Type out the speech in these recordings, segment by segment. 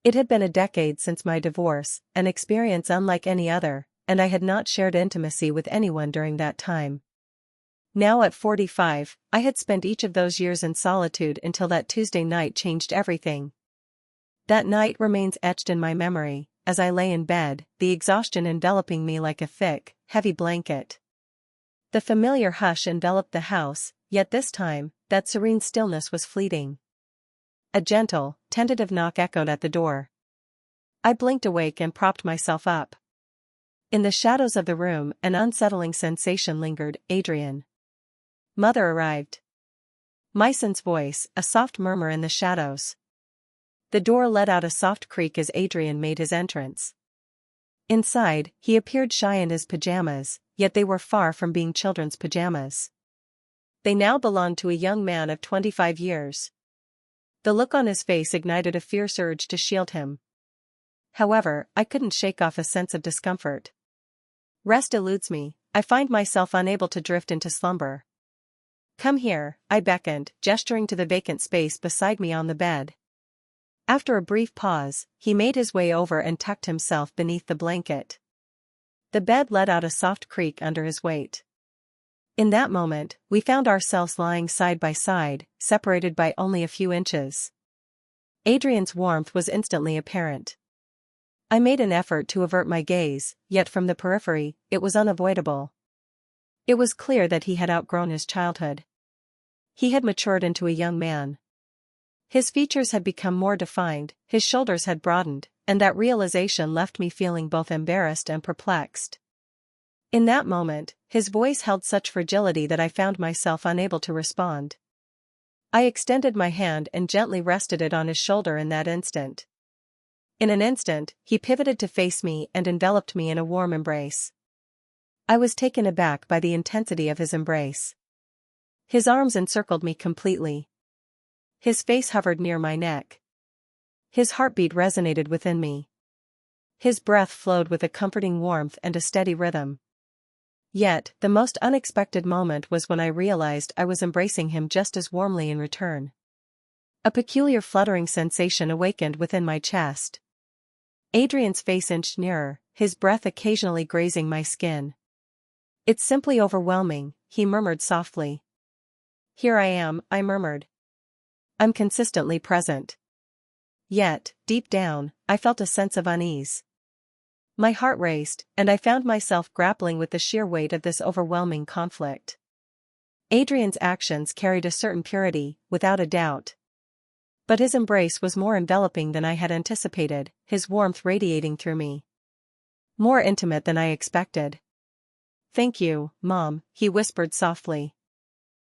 It had been a decade since my divorce, an experience unlike any other, and I had not shared intimacy with anyone during that time. Now at 45, I had spent each of those years in solitude until that Tuesday night changed everything. That night remains etched in my memory, as I lay in bed, the exhaustion enveloping me like a thick, heavy blanket. The familiar hush enveloped the house, yet this time, that serene stillness was fleeting. A gentle, tentative knock echoed at the door. I blinked awake and propped myself up. In the shadows of the room, an unsettling sensation lingered. Adrian. Mother arrived. Myson's voice, a soft murmur in the shadows. The door let out a soft creak as Adrian made his entrance. Inside, he appeared shy in his pajamas, yet they were far from being children's pajamas. They now belonged to a young man of 25 years. The look on his face ignited a fierce urge to shield him. However, I couldn't shake off a sense of discomfort. Rest eludes me, I find myself unable to drift into slumber. Come here, I beckoned, gesturing to the vacant space beside me on the bed. After a brief pause, he made his way over and tucked himself beneath the blanket. The bed let out a soft creak under his weight. In that moment, we found ourselves lying side by side, separated by only a few inches. Adrian's warmth was instantly apparent. I made an effort to avert my gaze, yet from the periphery, it was unavoidable. It was clear that he had outgrown his childhood. He had matured into a young man. His features had become more defined, his shoulders had broadened, and that realization left me feeling both embarrassed and perplexed. In that moment, his voice held such fragility that I found myself unable to respond. I extended my hand and gently rested it on his shoulder in that instant. In an instant, he pivoted to face me and enveloped me in a warm embrace. I was taken aback by the intensity of his embrace. His arms encircled me completely. His face hovered near my neck. His heartbeat resonated within me. His breath flowed with a comforting warmth and a steady rhythm. Yet, the most unexpected moment was when I realized I was embracing him just as warmly in return. A peculiar fluttering sensation awakened within my chest. Adrian's face inched nearer, his breath occasionally grazing my skin. It's simply overwhelming, he murmured softly. Here I am, I murmured. I'm consistently present. Yet, deep down, I felt a sense of unease. My heart raced, and I found myself grappling with the sheer weight of this overwhelming conflict. Adrian's actions carried a certain purity, without a doubt. But his embrace was more enveloping than I had anticipated, his warmth radiating through me. More intimate than I expected. Thank you, Mom, he whispered softly.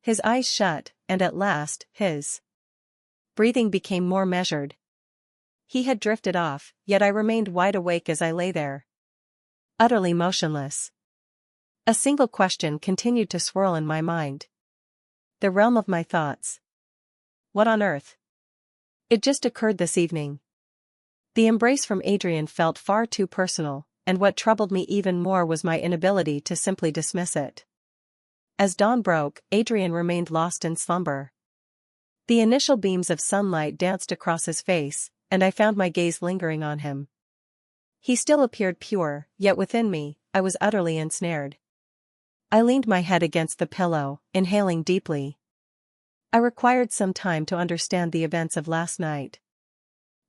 His eyes shut, and at last, his breathing became more measured. He had drifted off, yet I remained wide awake as I lay there, utterly motionless. A single question continued to swirl in my mind. The realm of my thoughts. What on earth? It just occurred this evening. The embrace from Adrian felt far too personal, and what troubled me even more was my inability to simply dismiss it. As dawn broke, Adrian remained lost in slumber. The initial beams of sunlight danced across his face, and I found my gaze lingering on him. He still appeared pure, yet within me, I was utterly ensnared. I leaned my head against the pillow, inhaling deeply. I required some time to understand the events of last night.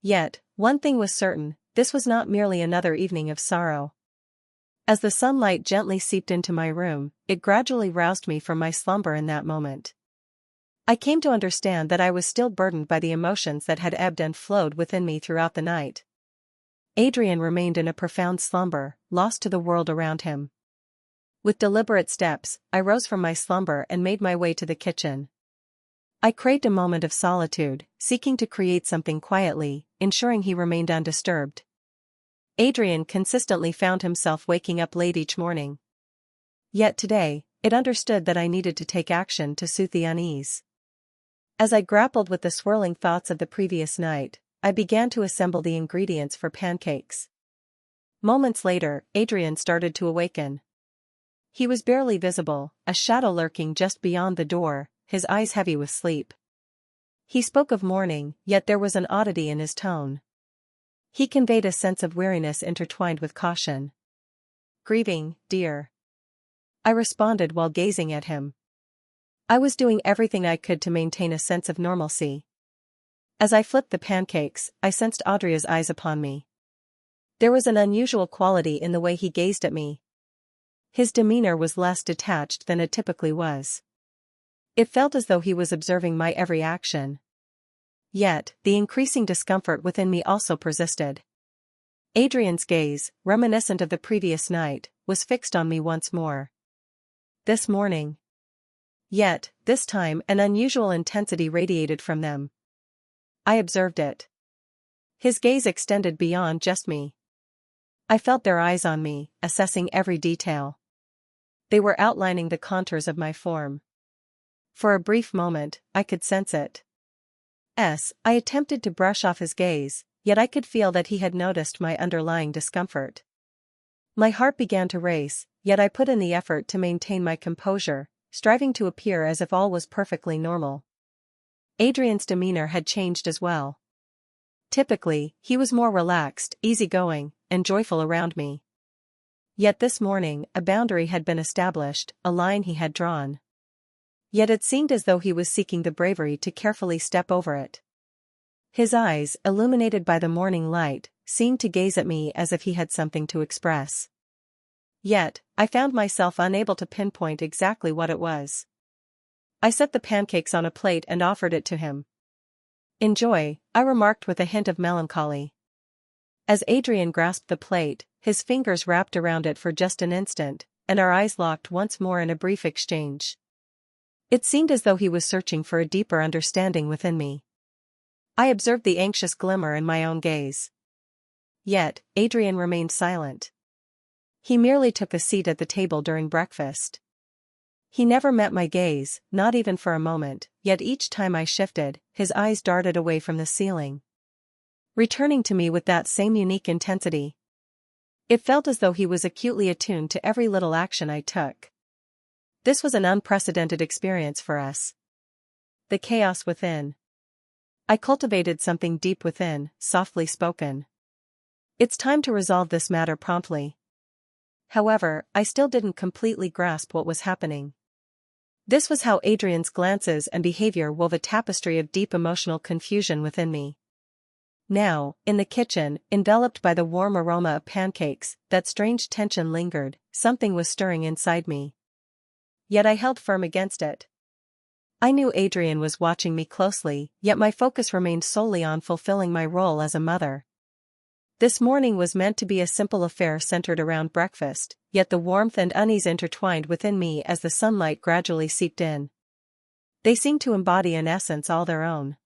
Yet, one thing was certain, this was not merely another evening of sorrow. As the sunlight gently seeped into my room, it gradually roused me from my slumber in that moment. I came to understand that I was still burdened by the emotions that had ebbed and flowed within me throughout the night. Adrian remained in a profound slumber, lost to the world around him. With deliberate steps, I rose from my slumber and made my way to the kitchen. I craved a moment of solitude, seeking to create something quietly, ensuring he remained undisturbed. Adrian consistently found himself waking up late each morning. Yet today, it understood that I needed to take action to soothe the unease. As I grappled with the swirling thoughts of the previous night, I began to assemble the ingredients for pancakes. Moments later, Adrian started to awaken. He was barely visible, a shadow lurking just beyond the door, his eyes heavy with sleep. He spoke of morning, yet there was an oddity in his tone. He conveyed a sense of weariness intertwined with caution. "Grieving, dear," I responded while gazing at him. I was doing everything I could to maintain a sense of normalcy. As I flipped the pancakes, I sensed Audria's eyes upon me. There was an unusual quality in the way he gazed at me. His demeanor was less detached than it typically was. It felt as though he was observing my every action. Yet, the increasing discomfort within me also persisted. Adrian's gaze, reminiscent of the previous night, was fixed on me once more. This morning. Yet, this time an unusual intensity radiated from them. I observed it. His gaze extended beyond just me. I felt their eyes on me, assessing every detail. They were outlining the contours of my form. For a brief moment, I could sense it. I attempted to brush off his gaze, yet I could feel that he had noticed my underlying discomfort. My heart began to race, yet I put in the effort to maintain my composure, striving to appear as if all was perfectly normal. Adrian's demeanor had changed as well. Typically, he was more relaxed, easygoing, and joyful around me. Yet this morning, a boundary had been established, a line he had drawn. Yet it seemed as though he was seeking the bravery to carefully step over it. His eyes, illuminated by the morning light, seemed to gaze at me as if he had something to express. Yet, I found myself unable to pinpoint exactly what it was. I set the pancakes on a plate and offered it to him. "Enjoy," I remarked with a hint of melancholy. As Adrian grasped the plate, his fingers wrapped around it for just an instant, and our eyes locked once more in a brief exchange. It seemed as though he was searching for a deeper understanding within me. I observed the anxious glimmer in my own gaze. Yet, Adrian remained silent. He merely took a seat at the table during breakfast. He never met my gaze, not even for a moment, yet each time I shifted, his eyes darted away from the ceiling, returning to me with that same unique intensity. It felt as though he was acutely attuned to every little action I took. This was an unprecedented experience for us. The chaos within. I cultivated something deep within, softly spoken. "It's time to resolve this matter promptly." However, I still didn't completely grasp what was happening. This was how Adrian's glances and behavior wove a tapestry of deep emotional confusion within me. Now, in the kitchen, enveloped by the warm aroma of pancakes, that strange tension lingered, something was stirring inside me. Yet I held firm against it. I knew Adrian was watching me closely, yet my focus remained solely on fulfilling my role as a mother. This morning was meant to be a simple affair centered around breakfast, yet the warmth and unease intertwined within me as the sunlight gradually seeped in. They seemed to embody an essence all their own.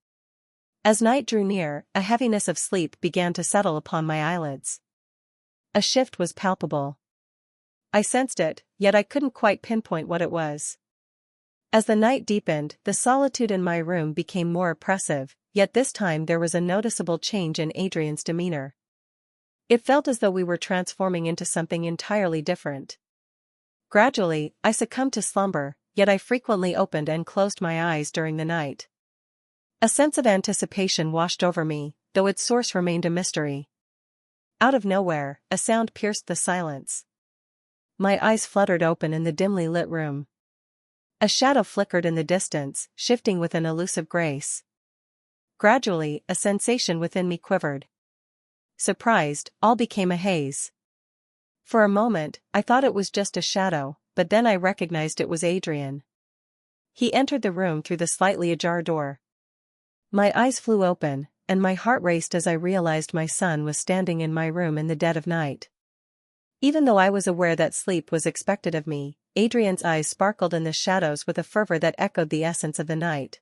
As night drew near, a heaviness of sleep began to settle upon my eyelids. A shift was palpable. I sensed it, yet I couldn't quite pinpoint what it was. As the night deepened, the solitude in my room became more oppressive, yet this time there was a noticeable change in Adrian's demeanor. It felt as though we were transforming into something entirely different. Gradually, I succumbed to slumber, yet I frequently opened and closed my eyes during the night. A sense of anticipation washed over me, though its source remained a mystery. Out of nowhere, a sound pierced the silence. My eyes fluttered open in the dimly lit room. A shadow flickered in the distance, shifting with an elusive grace. Gradually, a sensation within me quivered. Surprised, all became a haze. For a moment, I thought it was just a shadow, but then I recognized it was Adrian. He entered the room through the slightly ajar door. My eyes flew open, and my heart raced as I realized my son was standing in my room in the dead of night. Even though I was aware that sleep was expected of me, Adrian's eyes sparkled in the shadows with a fervor that echoed the essence of the night.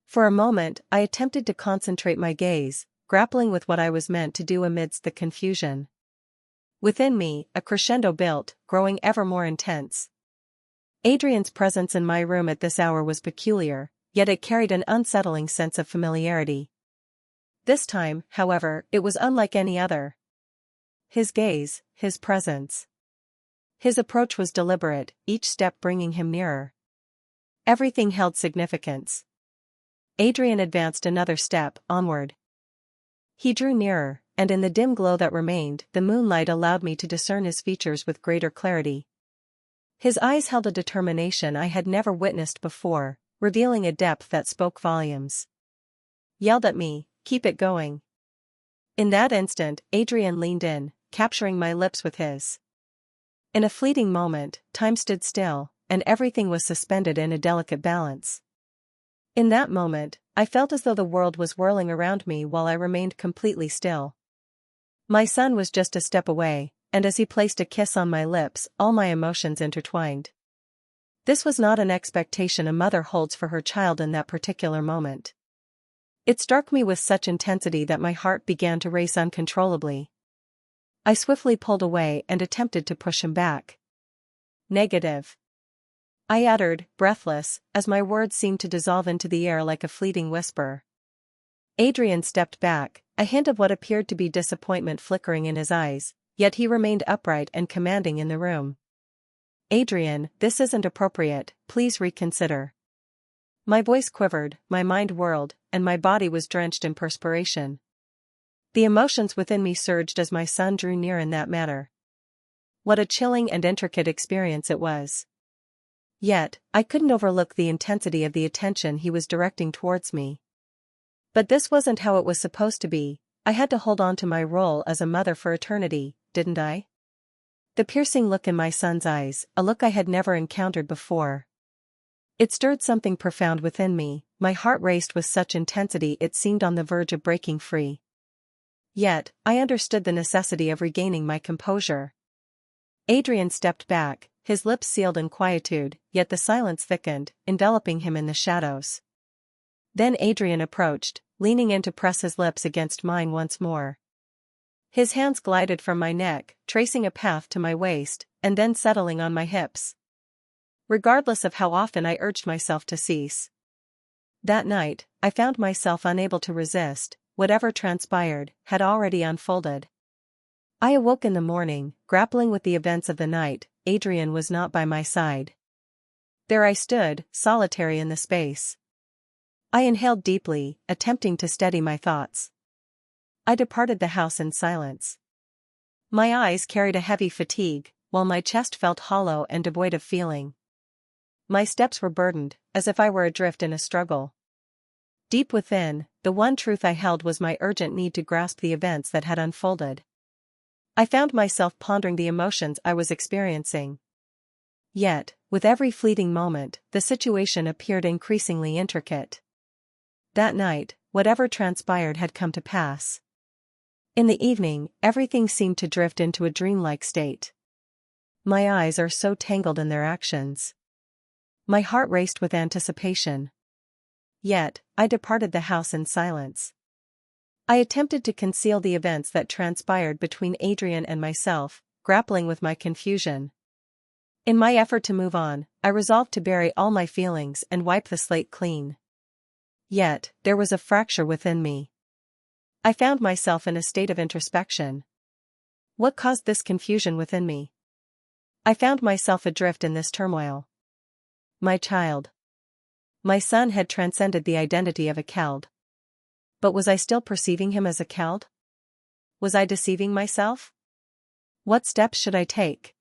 For a moment, I attempted to concentrate my gaze, grappling with what I was meant to do amidst the confusion. Within me, a crescendo built, growing ever more intense. Adrian's presence in my room at this hour was peculiar, yet it carried an unsettling sense of familiarity. This time, however, it was unlike any other. His gaze, his presence. His approach was deliberate, each step bringing him nearer. Everything held significance. Adrian advanced another step, onward. He drew nearer, and in the dim glow that remained, the moonlight allowed me to discern his features with greater clarity. His eyes held a determination I had never witnessed before, revealing a depth that spoke volumes. Yelled at me, "Keep it going." In that instant, Adrian leaned in, capturing my lips with his. In a fleeting moment, time stood still, and everything was suspended in a delicate balance. In that moment, I felt as though the world was whirling around me while I remained completely still. My son was just a step away, and as he placed a kiss on my lips, all my emotions intertwined. This was not an expectation a mother holds for her child in that particular moment. It struck me with such intensity that my heart began to race uncontrollably. I swiftly pulled away and attempted to push him back. "Negative," I uttered, breathless, as my words seemed to dissolve into the air like a fleeting whisper. Adrian stepped back, a hint of what appeared to be disappointment flickering in his eyes, yet he remained upright and commanding in the room. "Adrian, this isn't appropriate, please reconsider." My voice quivered, my mind whirled, and my body was drenched in perspiration. The emotions within me surged as my son drew near in that manner. What a chilling and intricate experience it was. Yet, I couldn't overlook the intensity of the attention he was directing towards me. But this wasn't how it was supposed to be. I had to hold on to my role as a mother for eternity, didn't I? The piercing look in my son's eyes, a look I had never encountered before. It stirred something profound within me, my heart raced with such intensity it seemed on the verge of breaking free. Yet, I understood the necessity of regaining my composure. Adrian stepped back, his lips sealed in quietude, yet the silence thickened, enveloping him in the shadows. Then Adrian approached, leaning in to press his lips against mine once more. His hands glided from my neck, tracing a path to my waist, and then settling on my hips. Regardless of how often I urged myself to cease. That night, I found myself unable to resist. Whatever transpired had already unfolded. I awoke in the morning, grappling with the events of the night. Adrian was not by my side. There I stood, solitary in the space. I inhaled deeply, attempting to steady my thoughts. I departed the house in silence. My eyes carried a heavy fatigue, while my chest felt hollow and devoid of feeling. My steps were burdened, as if I were adrift in a struggle. Deep within, the one truth I held was my urgent need to grasp the events that had unfolded. I found myself pondering the emotions I was experiencing. Yet, with every fleeting moment, the situation appeared increasingly intricate. That night, whatever transpired had come to pass. In the evening, everything seemed to drift into a dreamlike state. My eyes are so tangled in their actions. My heart raced with anticipation. Yet, I departed the house in silence. I attempted to conceal the events that transpired between Adrian and myself, grappling with my confusion. In my effort to move on, I resolved to bury all my feelings and wipe the slate clean. Yet, there was a fracture within me. I found myself in a state of introspection. What caused this confusion within me? I found myself adrift in this turmoil. My child. My son had transcended the identity of a child. But was I still perceiving him as a child? Was I deceiving myself? What steps should I take?